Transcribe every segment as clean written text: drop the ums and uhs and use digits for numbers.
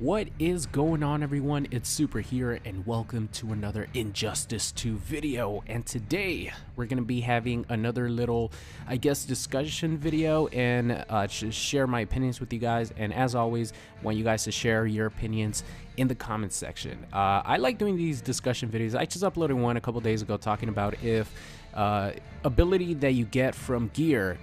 What is going on, everyone? It's Super here and welcome to another Injustice 2 video. And today we're going to be having another little, I guess, discussion video and just share my opinions with you guys. And as always, I want you guys to share your opinions in the comments section. I like doing these discussion videos. I just uploaded one a couple days ago talking about if ability that you get from gear,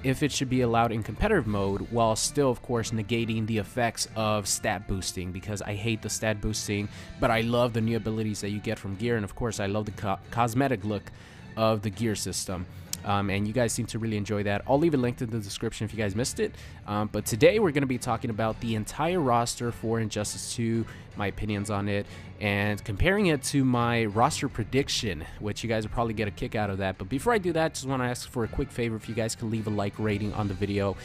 if it should be allowed in competitive mode, while still, of course, negating the effects of stat boosting, because I hate the stat boosting, but I love the new abilities that you get from gear, and of course I love the cosmetic look of the gear system. And you guys seem to really enjoy that. I'll leave a link in the description if you guys missed it. But today we're going to be talking about the entire roster for Injustice 2, my opinions on it, and comparing it to my roster prediction, which you guys will probably get a kick out of that. But before I do that, just want to ask for a quick favor. If you guys could leave a like rating on the video,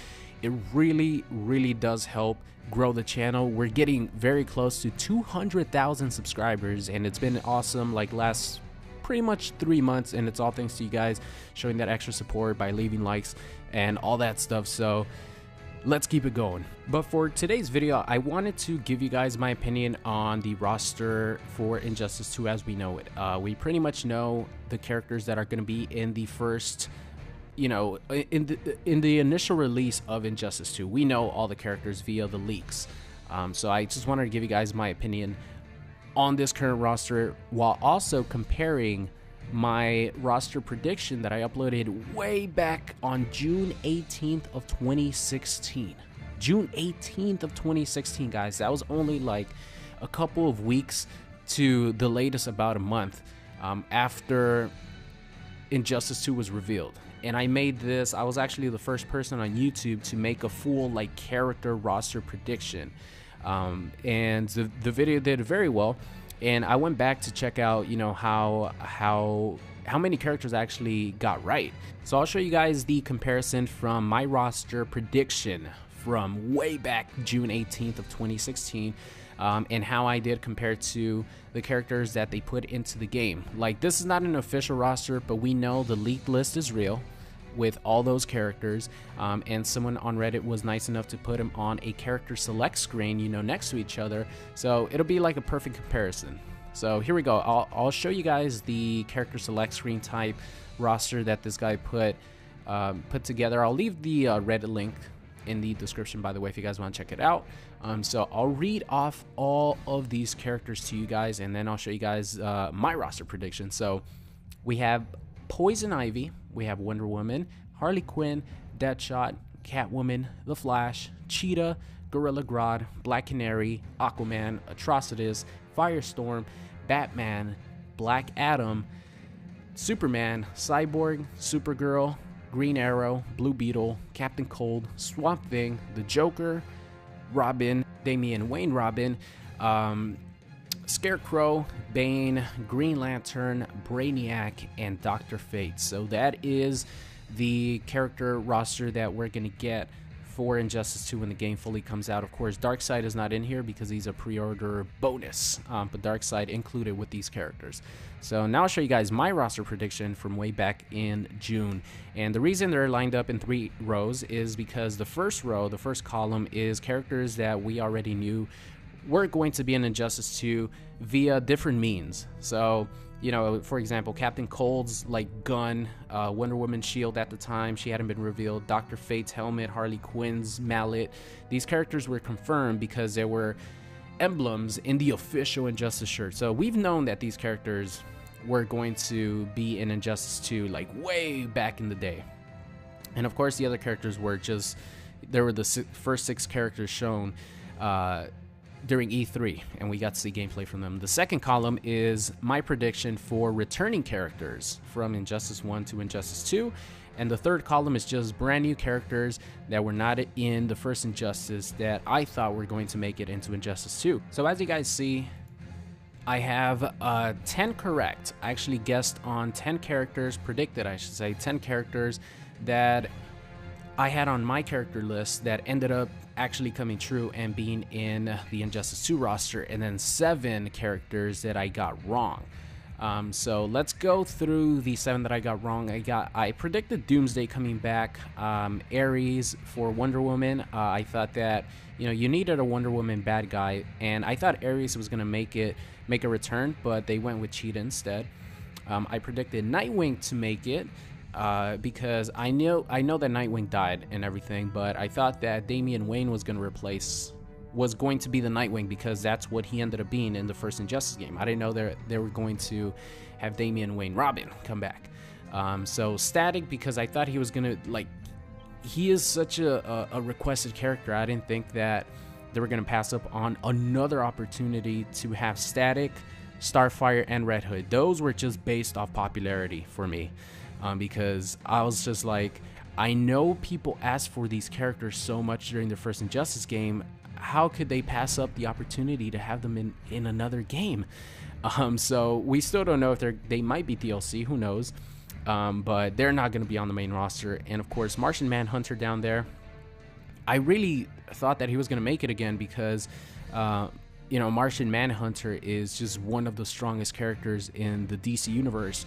it really does help grow the channel. We're getting very close to 200,000 subscribers, and it's been awesome, like last pretty much 3 months, and it's all thanks to you guys showing that extra support by leaving likes and all that stuff. So let's keep it going. But for today's video, I wanted to give you guys my opinion on the roster for Injustice 2 as we know it. We pretty much know the characters that are going to be in the first, you know, in the initial release of Injustice 2. We know all the characters via the leaks. So I just wanted to give you guys my opinion on this current roster, while also comparing my roster prediction that I uploaded way back on June 18th of 2016. June 18th of 2016, guys. That was only like a couple of weeks to the latest, about a month after Injustice 2 was revealed. And I made this, I was actually the first person on YouTube to make a full like character roster prediction. And the video did very well, and I went back to check out, you know, how many characters I actually got right. So I'll show you guys the comparison from my roster prediction from way back June 18th of 2016, and how I did compared to the characters that they put into the game. Like, this is not an official roster, but we know the leaked list is real with all those characters, and someone on Reddit was nice enough to put them on a character select screen, you know, next to each other, so it'll be like a perfect comparison. So here we go. I'll show you guys the character select screen type roster that this guy put together. I'll leave the Reddit link in the description, by the way, if you guys want to check it out. So I'll read off all of these characters to you guys, and then I'll show you guys my roster prediction. So we have Poison Ivy, we have Wonder Woman, Harley Quinn, Deadshot, Catwoman, The Flash, Cheetah, Gorilla Grodd, Black Canary, Aquaman, Atrocitus, Firestorm, Batman, Black Adam, Superman, Cyborg, Supergirl, Green Arrow, Blue Beetle, Captain Cold, Swamp Thing, the Joker, Robin, Damian Wayne Robin, Scarecrow, Bane, Green Lantern, Brainiac, and Dr. Fate. So that is the character roster that we're going to get for Injustice 2 when the game fully comes out. Of course, Darkseid is not in here because he's a pre-order bonus, but Darkseid included with these characters. So now I'll show you guys my roster prediction from way back in June. And the reason they're lined up in 3 rows is because the first row, the first column, is characters that we already knew were going to be in Injustice 2 via different means. So, you know, for example, Captain Cold's like gun, Wonder Woman's shield at the time, she hadn't been revealed, Dr. Fate's helmet, Harley Quinn's mallet. These characters were confirmed because there were emblems in the official Injustice shirt. So we've known that these characters were going to be in Injustice 2 like way back in the day. And of course the other characters were just, there were the first 6 characters shown during E3, and we got to see gameplay from them. The second column is my prediction for returning characters from Injustice 1 to Injustice 2, and the third column is just brand new characters that were not in the first Injustice that I thought were going to make it into Injustice 2. So as you guys see, I have 10 correct. I actually guessed on 10 characters, predicted I should say, 10 characters that I had on my character list that ended up actually coming true and being in the Injustice 2 roster, and then 7 characters that I got wrong. So let's go through the 7 that I got wrong. I predicted Doomsday coming back, Ares for Wonder Woman. I thought that you needed a Wonder Woman bad guy, and I thought Ares was gonna make a return, but they went with Cheetah instead. I predicted Nightwing to make it because I know that Nightwing died and everything, but I thought that Damian Wayne was going to be the Nightwing because that's what he ended up being in the first Injustice game. I didn't know they were going to have Damian Wayne Robin come back. So Static, because I thought he was going to, like, he is such a requested character. I didn't think that they were going to pass up on another opportunity to have Static, Starfire, and Red Hood. Those were just based off popularity for me, because I was just like, I know people asked for these characters so much during the first Injustice game. How could they pass up the opportunity to have them in another game? So we still don't know if they might be DLC, who knows, but they're not going to be on the main roster. And of course, Martian Manhunter down there, I really thought that he was going to make it again because Martian Manhunter is just one of the strongest characters in the DC universe,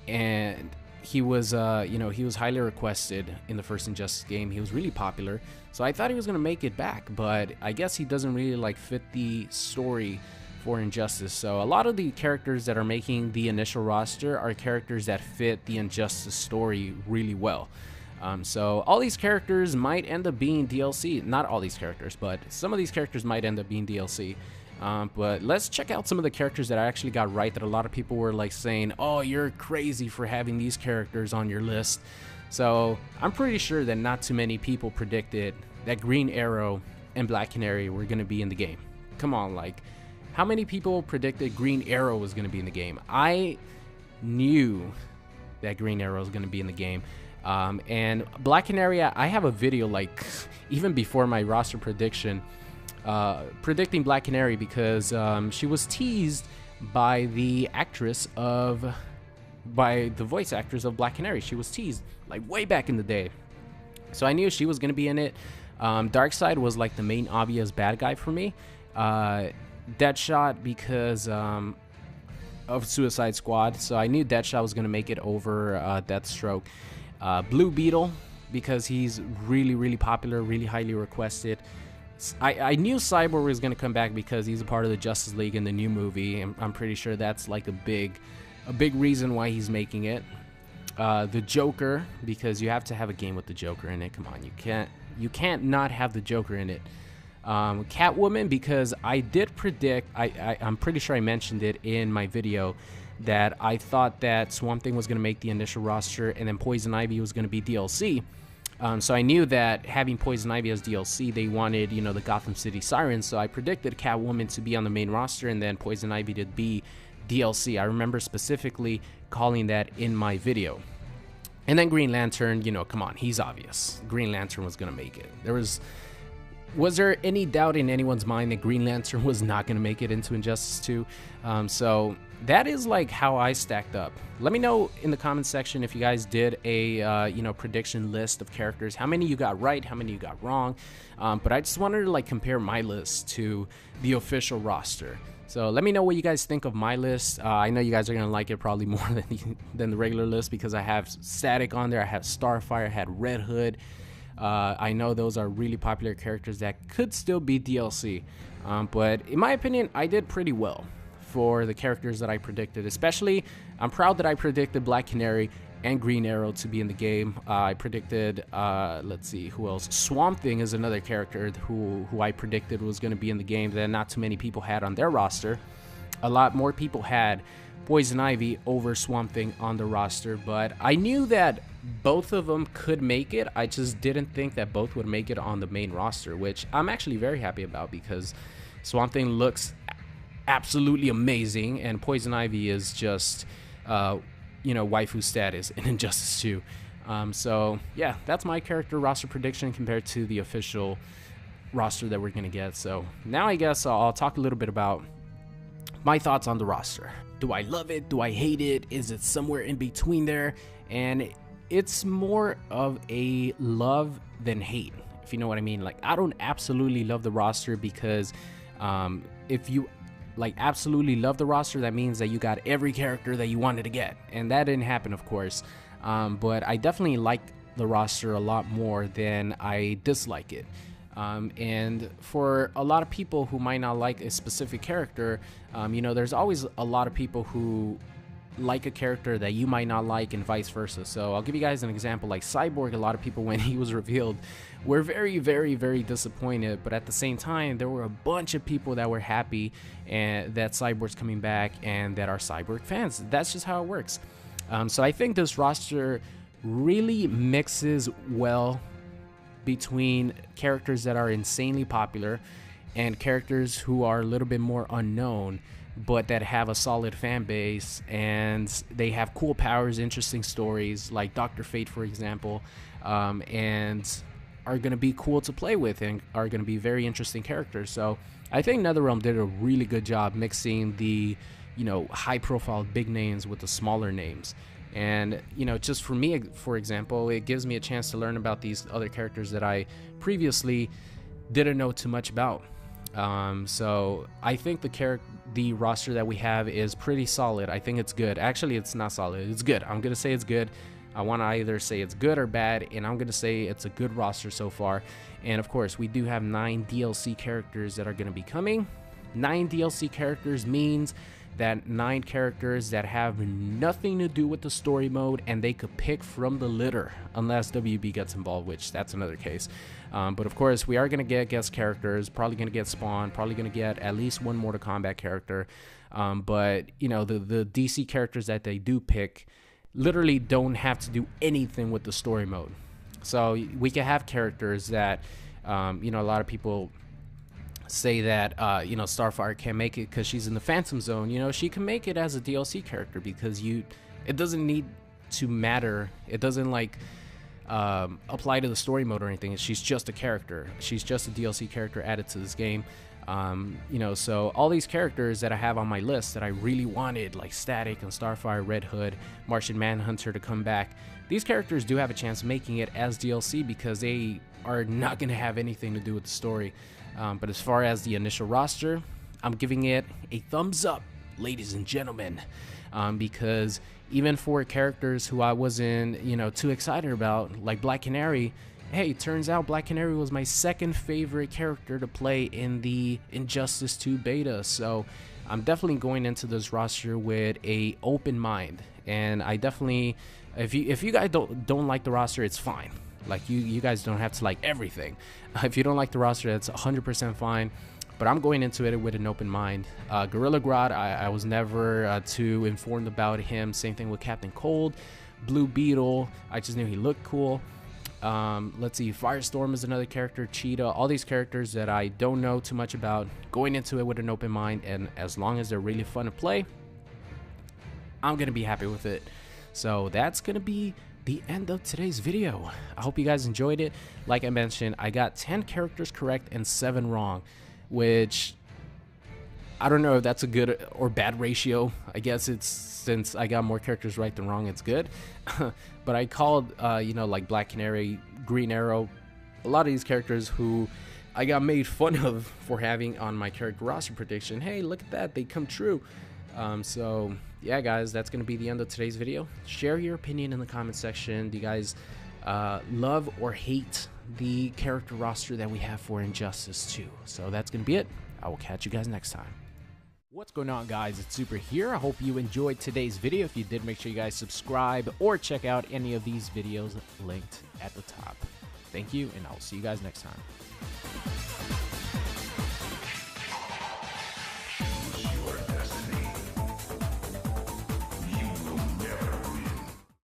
and he was highly requested in the first Injustice game. He was really popular, so I thought he was going to make it back, but I guess he doesn't really fit the story for Injustice. So a lot of the characters that are making the initial roster are characters that fit the Injustice story really well. So all these characters might end up being DLC. Not all these characters, but some of these characters might end up being DLC. But let's check out some of the characters that I actually got right, that a lot of people were like saying, oh, you're crazy for having these characters on your list. So I'm pretty sure that not too many people predicted that Green Arrow and Black Canary were going to be in the game. Come on, like, how many people predicted Green Arrow was going to be in the game? I knew that Green Arrow was going to be in the game. And Black Canary, I have a video, like, even before my roster prediction, predicting Black Canary, because she was teased by the voice actress of Black Canary. She was teased like way back in the day, so I knew she was gonna be in it. Darkseid was like the main obvious bad guy for me. Deadshot, because of Suicide Squad, so I knew Deadshot was gonna make it over Deathstroke. Blue Beetle, because he's really popular, really highly requested. I knew Cyborg was going to come back because he's a part of the Justice League in the new movie, and I'm pretty sure that's like a big reason why he's making it. The Joker, because you have to have a game with the Joker in it. Come on, you can't not have the Joker in it. Catwoman, because I did predict, I'm pretty sure I mentioned it in my video, that I thought that Swamp Thing was going to make the initial roster and then Poison Ivy was going to be DLC. So I knew that having Poison Ivy as DLC, they wanted, the Gotham City Sirens, so I predicted Catwoman to be on the main roster and then Poison Ivy to be DLC. I remember specifically calling that in my video. And then Green Lantern, come on, he's obvious. Green Lantern was going to make it. Was there any doubt in anyone's mind that Green Lantern was not going to make it into Injustice 2? So that is like how I stacked up. Let me know in the comment section if you guys did a prediction list of characters, how many you got right, how many you got wrong. But I just wanted to like compare my list to the official roster. So let me know what you guys think of my list. I know you guys are gonna like it probably more than the regular list, because I have Static on there, I have Starfire, I had Red Hood. I know those are really popular characters that could still be DLC, but in my opinion, I did pretty well for the characters that I predicted. Especially, I'm proud that I predicted Black Canary and Green Arrow to be in the game. I predicted, let's see, who else? Swamp Thing is another character who I predicted was going to be in the game that not too many people had on their roster. A lot more people had Poison Ivy over Swamp Thing on the roster, but I knew that both of them could make it. I just didn't think that both would make it on the main roster, which I'm actually very happy about, because Swamp Thing looks absolutely amazing, and Poison Ivy is just, waifu status in Injustice 2. So yeah, that's my character roster prediction compared to the official roster that we're gonna get. So now I guess I'll talk a little bit about my thoughts on the roster. Do I love it? Do I hate it? Is it somewhere in between there? And it's more of a love than hate, if you know what I mean. Like, I don't absolutely love the roster, because if you like absolutely love the roster, that means that you got every character that you wanted to get, and that didn't happen, of course. But I definitely like the roster a lot more than I dislike it. And for a lot of people who might not like a specific character, you know, there's always a lot of people who like a character that you might not like, and vice versa. So I'll give you guys an example. Like Cyborg, a lot of people, when he was revealed, were very, very, very disappointed, but at the same time there were a bunch of people that were happy and that Cyborg's coming back and that are Cyborg fans. That's just how it works. So I think this roster really mixes well between characters that are insanely popular and characters who are a little bit more unknown, but that have a solid fan base, and they have cool powers, interesting stories, like Dr. Fate, for example, and are going to be cool to play with and are going to be very interesting characters. So I think NetherRealm did a really good job mixing the, you know, high-profile big names with the smaller names. And, you know, just for me, for example, it gives me a chance to learn about these other characters that I previously didn't know too much about. So I think the roster that we have is pretty solid. I think it's good. Actually, it's not solid. It's good. I'm gonna say it's good. I want to either say it's good or bad, and I'm gonna say it's a good roster so far. And of course, we do have 9 DLC characters that are gonna be coming. 9 DLC characters means that 9 characters that have nothing to do with the story mode, and they could pick from the litter, unless WB gets involved, which that's another case. But of course, we are going to get guest characters, probably going to get Spawn, probably going to get at least 1 Mortal Kombat character. But, you know, the DC characters that they do pick literally don't have to do anything with the story mode. So we can have characters that, you know, a lot of people say that, you know, Starfire can't make it because she's in the Phantom Zone. You know, she can make it as a DLC character because it doesn't need to matter. It doesn't like apply to the story mode or anything. She's just a character. She's just a DLC character added to this game. You know, so all these characters that I have on my list that I really wanted, like Static and Starfire, Red Hood, Martian Manhunter, to come back, these characters do have a chance of making it as DLC because they are not going to have anything to do with the story. But as far as the initial roster, I'm giving it a thumbs up, ladies and gentlemen, because even for characters who I wasn't, you know, too excited about, like Black Canary, hey, turns out Black Canary was my 2nd favorite character to play in the Injustice 2 beta. So I'm definitely going into this roster with a open mind, and I definitely, if you guys don't like the roster, it's fine. Like, you guys don't have to like everything. If you don't like the roster, that's 100% fine. But I'm going into it with an open mind. Gorilla Grodd, I was never too informed about him. Same thing with Captain Cold. Blue Beetle, I just knew he looked cool. Let's see, Firestorm is another character. Cheetah, all these characters that I don't know too much about. Going into it with an open mind, and as long as they're really fun to play, I'm going to be happy with it. So that's going to be the end of today's video. I hope you guys enjoyed it. Like I mentioned, I got 10 characters correct and 7 wrong, which I don't know if that's a good or bad ratio. I guess it's, since I got more characters right than wrong, it's good. But I called, you know, like Black Canary, Green Arrow, a lot of these characters who I got made fun of for having on my character roster prediction. Hey, look at that, they come true. So yeah, guys, that's gonna be the end of today's video. Share your opinion in the comment section. Do you guys love or hate the character roster that we have for Injustice 2? So that's gonna be it. I will catch you guys next time. What's going on, guys? It's Super here. I hope you enjoyed today's video. If you did, make sure you guys subscribe or check out any of these videos linked at the top. Thank you, and I'll see you guys next time.